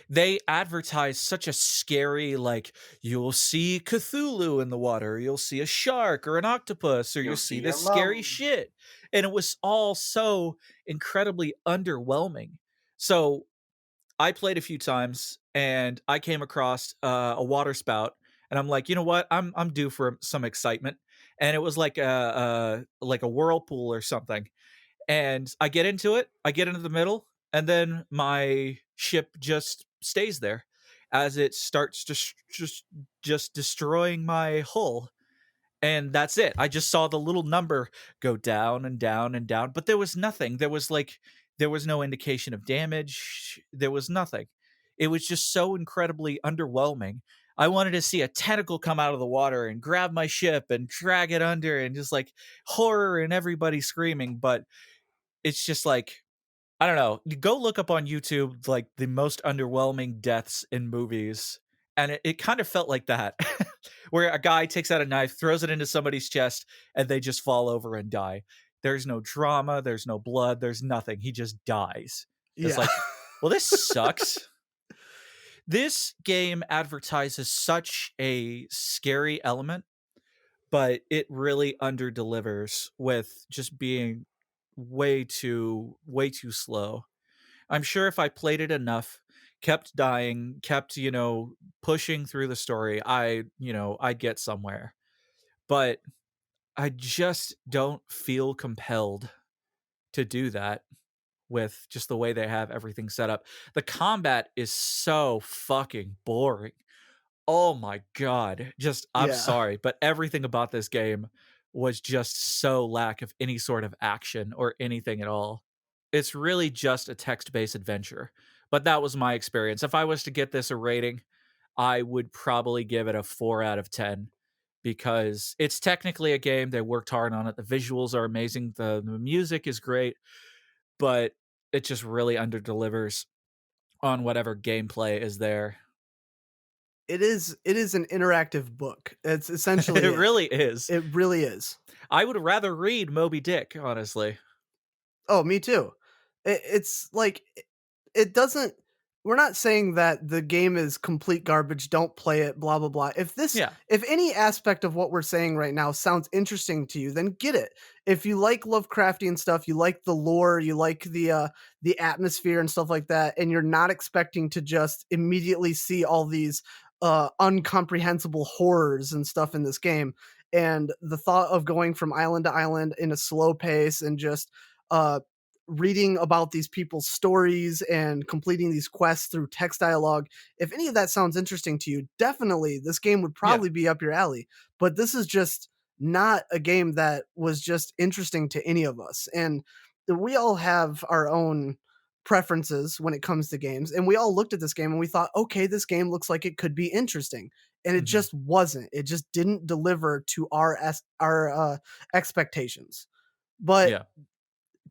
They advertise such a scary, like, you'll see Cthulhu in the water, you'll see a shark or an octopus, or you'll see this scary shit. And it was all so incredibly underwhelming. So I played a few times and I came across a water spout, and I'm like, you know what? I'm due for some excitement. And it was like a whirlpool or something. And I get into it, I get into the middle, and then my ship just stays there as it starts just destroying my hull. And that's it. I just saw the little number go down and down and down, but there was nothing. There was no indication of damage. There was nothing. It was just so incredibly underwhelming. I wanted to see a tentacle come out of the water and grab my ship and drag it under, and just like horror and everybody screaming, but it's just like I don't know. You go look up on YouTube like the most underwhelming deaths in movies, and it kind of felt like that, where a guy takes out a knife, throws it into somebody's chest, and they just fall over and die. There's no drama, there's no blood, there's nothing. He just dies. It's Yeah. like, well, this sucks. This game advertises such a scary element, but it really underdelivers with just being way too slow. I'm sure if I played it enough, kept dying, kept, pushing through the story, I'd get somewhere. But I just don't feel compelled to do that with just the way they have everything set up. The combat is so fucking boring. Oh my god. I'm Yeah. sorry, but everything about this game was just so lack of any sort of action or anything at all. It's really just a text-based adventure. But that was my experience. If I was to get this a rating, I would probably give it a 4 out of 10 because it's technically a game. They worked hard on it. The visuals are amazing. The music is great, but it just really underdelivers on whatever gameplay is there. It is an interactive book. It's essentially It really is. It really is. I would rather read Moby Dick, honestly. Oh, me too. It's like it doesn't. We're not saying that the game is complete garbage. Don't play it. Blah blah blah. Yeah. If any aspect of what we're saying right now sounds interesting to you, then get it. If you like Lovecraftian stuff, you like the lore, you like the atmosphere and stuff like that, and you're not expecting to just immediately see all these uncomprehensible horrors and stuff in this game, and the thought of going from island to island in a slow pace and just uh reading about these people's stories and completing these quests through text dialogue, if any of that sounds interesting to you, definitely this game would probably be up your alley. But this is just not a game that was just interesting to any of us. And we all have our own preferences when it comes to games. And we all looked at this game and we thought, okay, this game looks like it could be interesting. And it just wasn't. It just didn't deliver to our expectations. But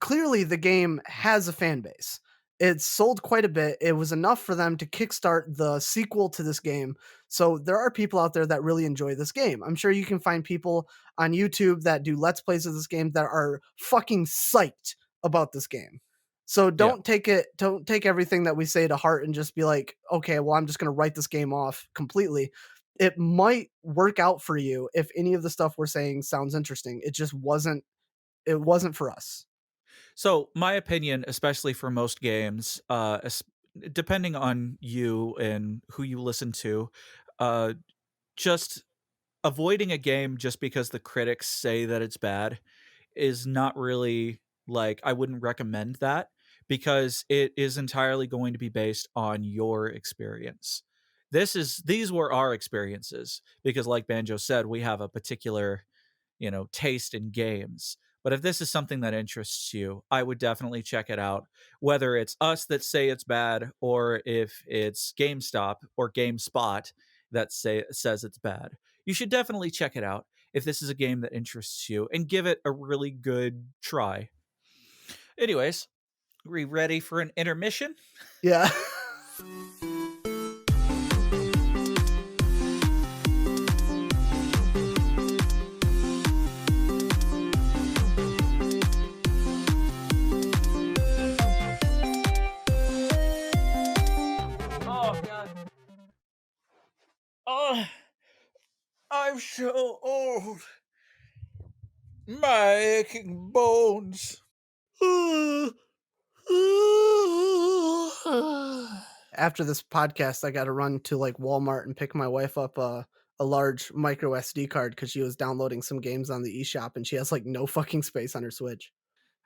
clearly the game has a fan base. It's sold quite a bit. It was enough for them to kickstart the sequel to this game. So there are people out there that really enjoy this game. I'm sure you can find people on YouTube that do Let's Plays of this game that are fucking psyched about this game. So don't take everything that we say to heart and just be like, okay, well, I'm just going to write this game off completely. It might work out for you if any of the stuff we're saying sounds interesting. It just wasn't for us. So my opinion, especially for most games, depending on you and who you listen to, just avoiding a game just because the critics say that it's bad is not really like, I wouldn't recommend that because it is entirely going to be based on your experience. These were our experiences because like Banjo said, we have a particular, taste in games. But if this is something that interests you, I would definitely check it out. Whether it's us that say it's bad or if it's GameStop or GameSpot that says it's bad. You should definitely check it out if this is a game that interests you and give it a really good try. Anyways, are we ready for an intermission? Yeah. Oh, God. Oh, I'm so old. My aching bones. After this podcast, I got to run to like Walmart and pick my wife up a large micro SD card because she was downloading some games on the eShop and she has like no fucking space on her Switch.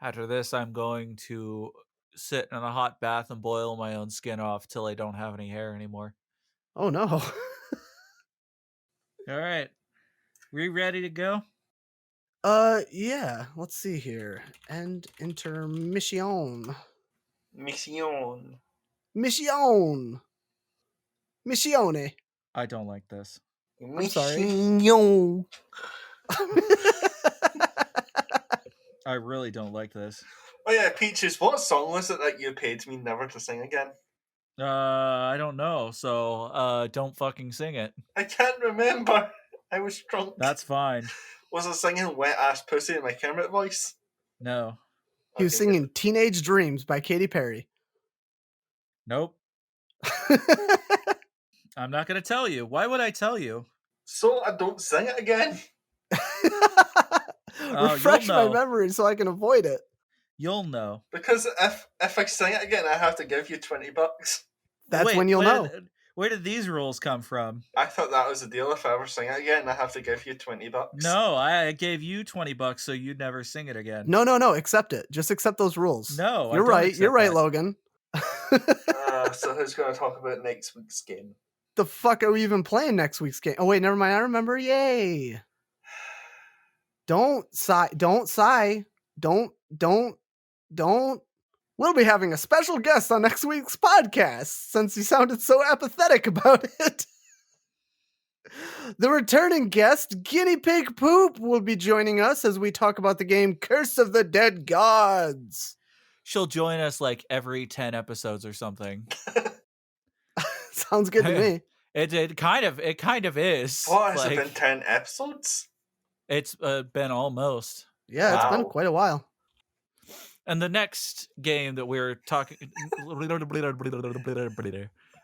After this, I'm going to sit in a hot bath and boil my own skin off till I don't have any hair anymore. Oh no. All right. We ready to go? Yeah. Let's see here. End intermission. Mission. Mission. Missione. I don't like this. I'm sorry. I really don't like this. Oh yeah, Peaches, what song was it that you paid me never to sing again? I don't know, so don't fucking sing it. I can't remember. I was drunk. That's fine. Was I singing Wet Ass Pussy in my Kermit voice? No. He was Okay, singing good. Teenage Dreams by Katy Perry. Nope. I'm not going to tell you. Why would I tell you? So I don't sing it again. Refresh my know. memory so I can avoid it. You'll know. Because if I sing it again, I have to give you $20. That's Wait, when you'll know. Where did these rules come from? I thought that was the deal. If I ever sing it again, I have to give you $20. No, I gave you $20 so you'd never sing it again. No, accept it. Just accept those rules. No, you're right. You're right, that. Logan. So who's going to talk about next week's game? The fuck are we even playing next week's game? Oh wait, never mind. I remember. Yay! Don't sigh. Don't sigh. Don't. We'll be having a special guest on next week's podcast since he sounded so apathetic about it. The returning guest, Guinea Pig Poop, will be joining us as we talk about the game Curse of the Dead Gods. She'll join us like every 10 episodes or something. Sounds good to me. It kind of is. What, has it been 10 episodes? It's been almost. Yeah, It's been quite a while. And the next game that we're talking...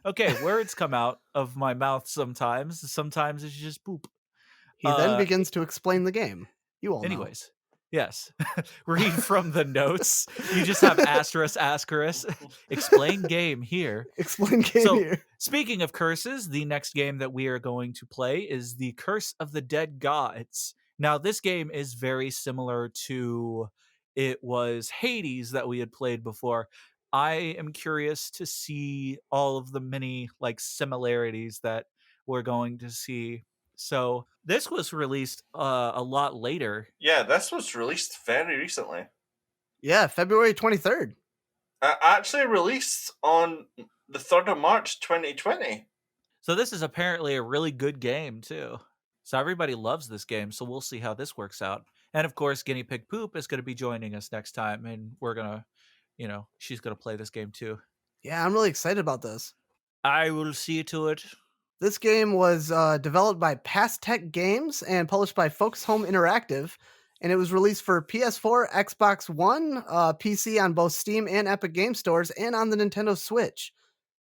Okay, words come out of my mouth sometimes. Sometimes it's just poop. He then begins to explain the game. You all know. Yes. Read from the notes. You just have asterisk. Explain game here. Explain game here. Speaking of curses, the next game that we are going to play is the Curse of the Dead Gods. Now, this game is very similar to it was Hades that we had played before. I am curious to see all of the many similarities that we're going to see. So this was released a lot later. Yeah, this was released very recently. Yeah, February 23rd. Actually released on the 3rd of March 2020. So this is apparently a really good game too. So everybody loves this game, so we'll see how this works out. And of course, Guinea Pig Poop is going to be joining us next time, and we're going to, she's going to play this game too. Yeah, I'm really excited about this. I will see to it. This game was developed by Past Tech Games and published by Focus Home Interactive, and it was released for PS4, Xbox One, PC on both Steam and Epic Game Stores, and on the Nintendo Switch.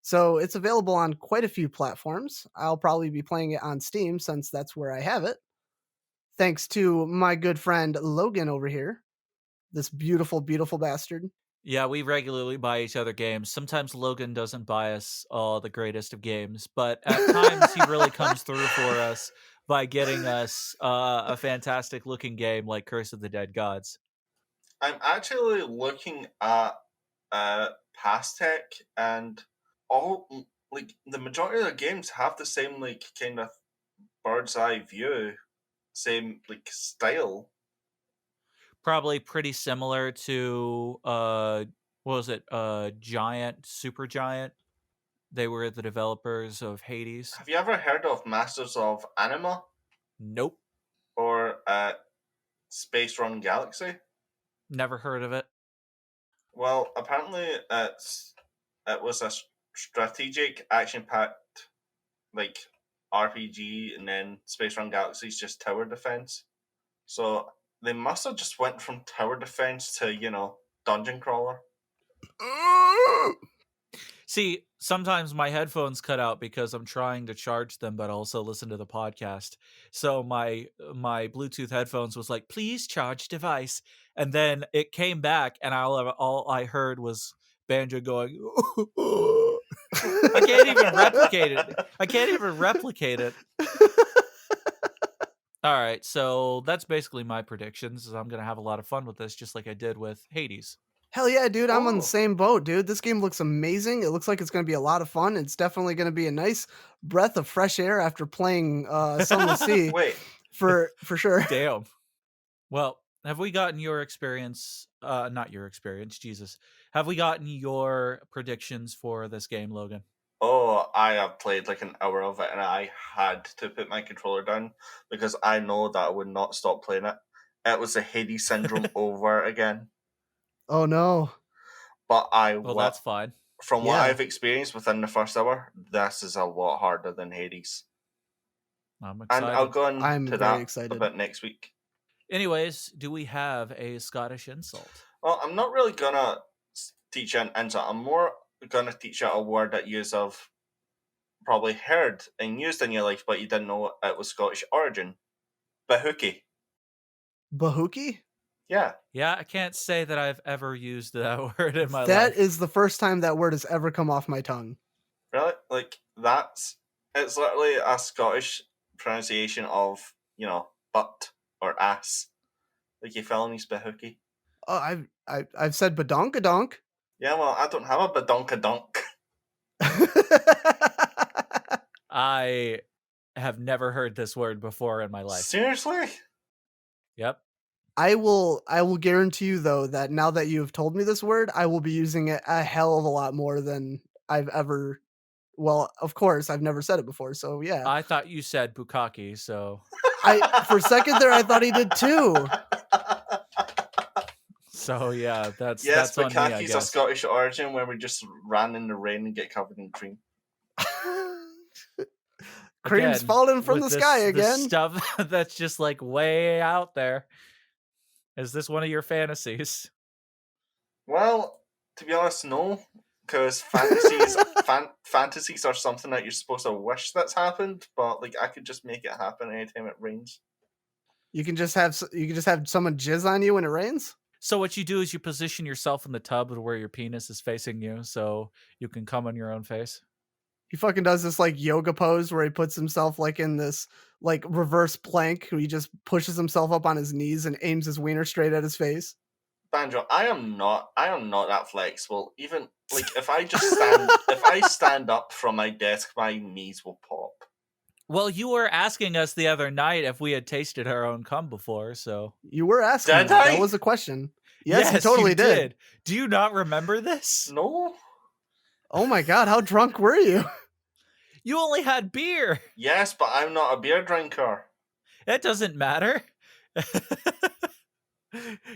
So it's available on quite a few platforms. I'll probably be playing it on Steam since that's where I have it. Thanks to my good friend Logan over here, this beautiful, beautiful bastard. Yeah, we regularly buy each other games. Sometimes Logan doesn't buy us all the greatest of games, but at times he really comes through for us by getting us a fantastic looking game like Curse of the Dead Gods. I'm actually looking at Past Tech, and all the majority of the games have the same kind of bird's eye view, same style. Probably pretty similar to what was it? Super Giant. They were the developers of Hades. Have you ever heard of Masters of Anima? Nope. Or Space Run Galaxy? Never heard of it. Well, apparently it was a strategic, action-packed RPG, and then Space Run Galaxy is just tower defense. So they must have just went from tower defense to, dungeon crawler. See, sometimes my headphones cut out because I'm trying to charge them, but also listen to the podcast. So my Bluetooth headphones was like, please charge device. And then it came back, and all I heard was Banjo going, I can't even replicate it. All right, so that's basically my predictions. I'm going to have a lot of fun with this, just like I did with Hades. Hell yeah, dude. I'm on the same boat, dude. This game looks amazing. It looks like it's going to be a lot of fun. It's definitely going to be a nice breath of fresh air after playing Sunless Sea. Wait. For sure. Damn. Well, have we gotten your experience? Not your experience, Jesus. Have we gotten your predictions for this game, Logan? Oh, I have played an hour of it, and I had to put my controller down because I know that I would not stop playing it. It was the Hades syndrome over again. Oh no. But Well, that's fine. from what Yeah. I've experienced within the first hour, this is a lot harder than Hades. I'm And I'll excited. go I'm into very that excited. a bit next week. Anyways, do we have a Scottish insult? Well, I'm not really gonna teach you an insult. I'm more gonna teach you a word that you have probably heard and used in your life, but you didn't know it was Scottish origin. Bahookie. Bahookie? Yeah. Yeah, I can't say that I've ever used that word in my That life. is the first time that word has ever come off my tongue. Really? Like, it's literally a Scottish pronunciation of, butt or ass. Like, you felonies bahookie. Oh, I've said badonkadonk. Yeah, well, I don't have a badonkadonk. I have never heard this word before in my life. Seriously? Yep. I will guarantee you though that now that you have told me this word, I will be using it a hell of a lot more than I've ever. Well, of course, I've never said it before, so yeah. I thought you said bukkake, so For a second there, I thought he did too. so yeah, that's Yes, on me, I bukkake's a guess. Scottish origin where we just ran in the rain and get covered in cream. Cream's Again, falling from the with sky this again. stuff that's just like way out there. Is this one of your fantasies? Well, to be honest, no. Because fantasies fantasies are something that you're supposed to wish that's happened, but like I could just make it happen anytime it rains. You can just have someone jizz on you when it rains. So what you do is you position yourself in the tub where your penis is facing you, so you can come on your own face. He fucking does this like yoga pose where he puts himself like in this like reverse plank. He just pushes himself up on his knees and aims his wiener straight at his face. Banjo, I am not that flexible. Even like if I stand up from my desk, my knees will pop. Well, you were asking us the other night if we had tasted our own cum before, so You were asking Did that. I? That was a question. Yes, you totally you did. Do you not remember this? No. Oh my god, how drunk were you? You only had beer. Yes, but I'm not a beer drinker. That doesn't matter.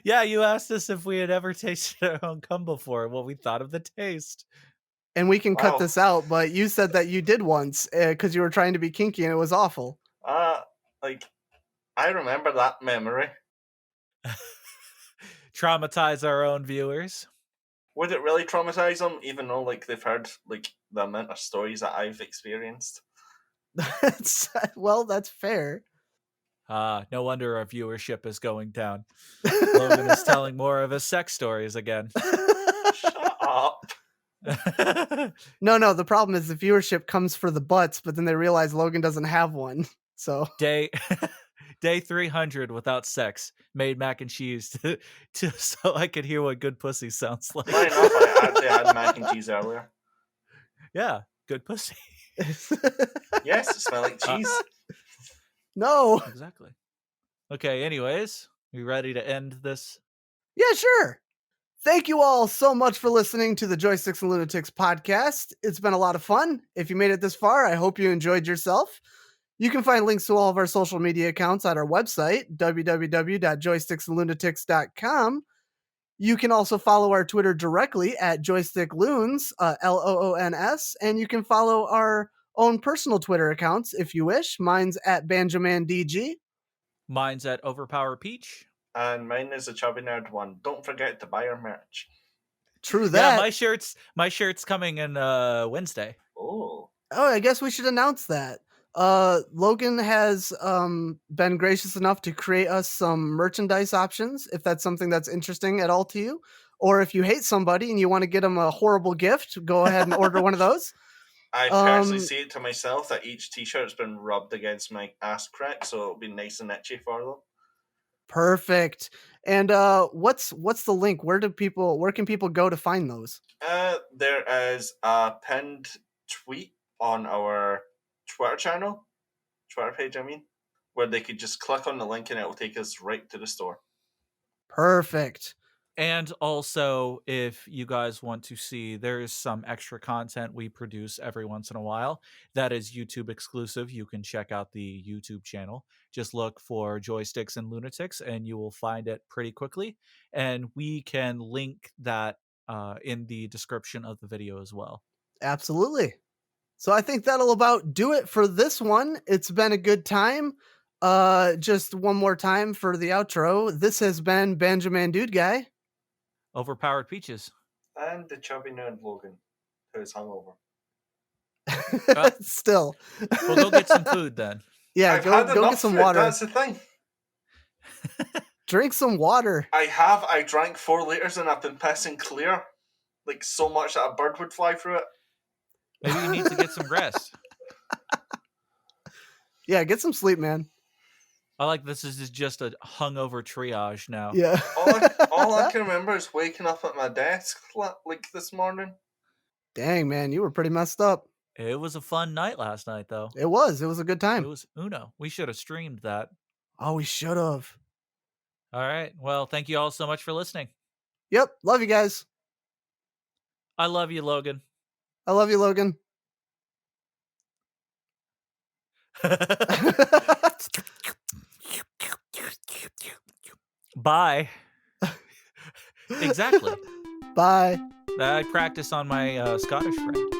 Yeah, you asked us if we had ever tasted our own cum before, what we thought of the taste. And we can Wow. cut this out, but you said that you did once because you were trying to be kinky and it was awful. Like I remember that memory. Traumatize our own viewers. Would it really traumatize them, even though like they've heard like the amount of stories that I've experienced? Well, that's fair. No wonder our viewership is going down. Logan is telling more of his sex stories again. Shut up. No, the problem is the viewership comes for the butts, but then they realize Logan doesn't have one. So Day 300 without sex. Made mac and cheese so I could hear what good pussy sounds like. Funny enough, I actually had mac and cheese earlier. Yeah, good pussy. Yes, it smelled like cheese. No. Exactly. Okay, anyways, we ready to end this? Yeah, sure. Thank you all so much for listening to the Joysticks and Lunatics podcast. It's been a lot of fun. If you made it this far, I hope you enjoyed yourself. You can find links to all of our social media accounts at our website, www.joysticksandlunatics.com. You can also follow our Twitter directly at JoystickLoons, Loons, and you can follow our own personal Twitter accounts if you wish. Mine's at BanjomanDudeGuy. Mine's at OverpoweredPeach. And mine is a Chubby Nerd one. Don't forget to buy our merch. True that. Yeah, my shirt's coming in Wednesday. Oh, I guess we should announce that. Logan has been gracious enough to create us some merchandise options, if that's something that's interesting at all to you. Or if you hate somebody and you want to get them a horrible gift, go ahead and order one of those. I personally see it to myself that each t-shirt's been rubbed against my ass crack, so it'll be nice and itchy for them. Perfect. And what's the link? Where can people go to find those? There is a pinned tweet on our Twitter page, where they could just click on the link and it will take us right to the store. Perfect. And also, if you guys want to see, there is some extra content we produce every once in a while that is YouTube exclusive. You can check out the YouTube channel. Just look for Joysticks and Lunatics, and you will find it pretty quickly. And we can link that in the description of the video as well. Absolutely. So I think that'll about do it for this one. It's been a good time. Just one more time for the outro. This has been BanjomanDudeGuy. Overpowered Peaches. And the chubby nerd Logan, who is hungover. Still. Well, go get some food then. Yeah, I've go had get enough some food, water. That's the thing. Drink some water. I drank 4 liters and I've been pissing clear. Like so much that a bird would fly through it. Maybe you need to get some rest. Yeah, get some sleep, man. I like this is just a hungover triage now. Yeah. all I can remember is waking up at my desk like this morning. Dang, man, you were pretty messed up. It was a fun night last night, though. It was a good time. It was Uno. We should have streamed that. Oh, we should have. All right. Well, thank you all so much for listening. Yep. Love you guys. I love you, Logan. I love you, Logan. Bye. Exactly. Bye. I practice on my Scottish friend.